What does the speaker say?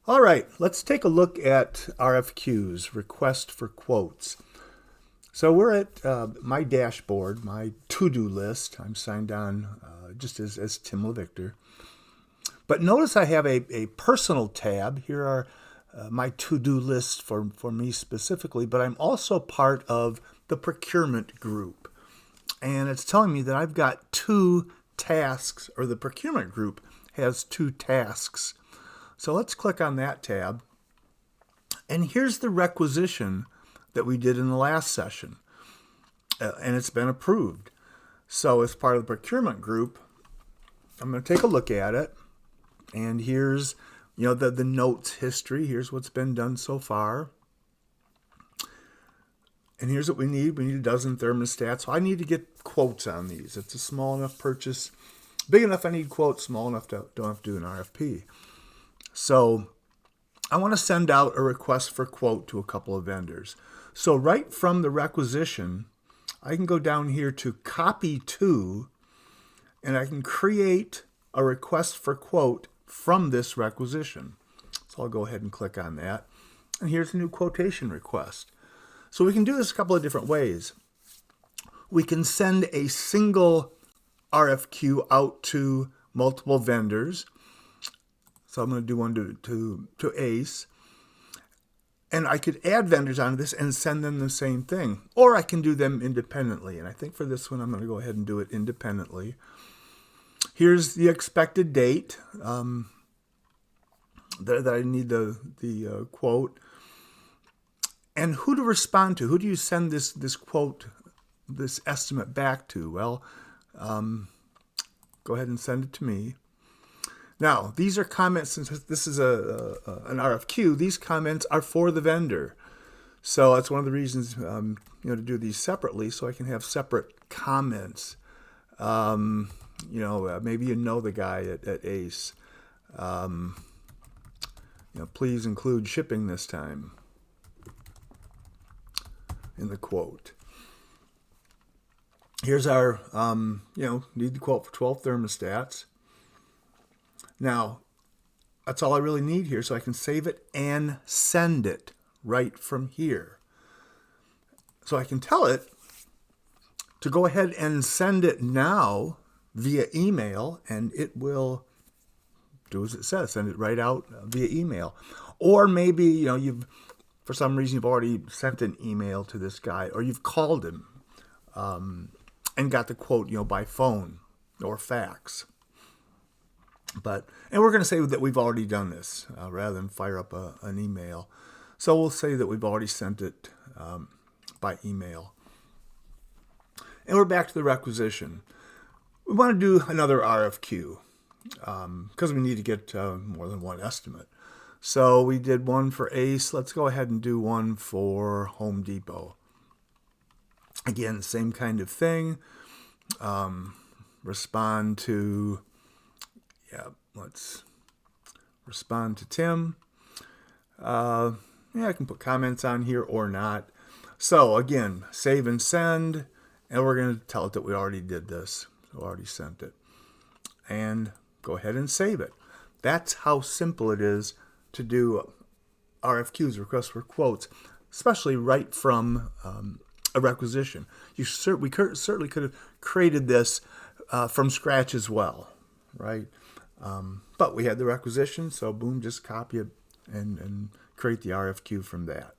All right, let's take a look at RFQs, request for quotes. So we're at my dashboard, my to-do list. I'm signed on just as Tim LeVictor. But notice I have a personal tab. Here are my to-do lists for me specifically, but I'm also part of the procurement group. And it's telling me that I've got 2 tasks, or the procurement group has 2 tasks. So let's click on that tab. And here's the requisition that we did in the last session. And it's been approved. So as part of the procurement group, I'm going to take a look at it. And here's, the notes history. Here's what's been done so far. And here's what we need. We need a dozen thermostats. So I need to get quotes on these. It's a small enough purchase. Big enough I need quotes. Small enough to don't have to do an RFP. So I want to send out a request for quote to a couple of vendors. So right from the requisition, I can go down here to copy to, and I can create a request for quote from this requisition. So I'll go ahead and click on that. And here's a new quotation request. So we can do this a couple of different ways. We can send a single RFQ out to multiple vendors. So I'm going to do one to ACE. And I could add vendors onto this and send them the same thing. Or I can do them independently. And I think for this one, I'm going to go ahead and do it independently. Here's the expected date that I need the quote. And who to respond to. Who do you send this quote, this estimate back to? Well, go ahead and send it to me. Now, these are comments, since this is an RFQ, these comments are for the vendor. So that's one of the reasons to do these separately, so I can have separate comments. Maybe the guy at ACE. Please include shipping this time in the quote. Here's our, need the quote for 12 thermostats. Now, that's all I really need here, so I can save it and send it right from here. So I can tell it to go ahead and send it now via email, and it will do as it says, send it right out via email. Or maybe, for some reason you've already sent an email to this guy, or you've called him and got the quote, by phone or fax. And we're going to say that we've already done this rather than fire up an email. So we'll say that we've already sent it by email. And we're back to the requisition. We want to do another RFQ because we need to get more than one estimate. So we did one for ACE. Let's go ahead and do one for Home Depot. Again, same kind of thing. Let's respond to Tim. I can put comments on here or not. So again, save and send, and we're going to tell it that we already did this. So already sent it. And go ahead and save it. That's how simple it is to do RFQs, requests for quotes, especially right from a requisition. We certainly could have created this from scratch as well, right? But we had the requisition, so boom, just copy it and create the RFQ from that.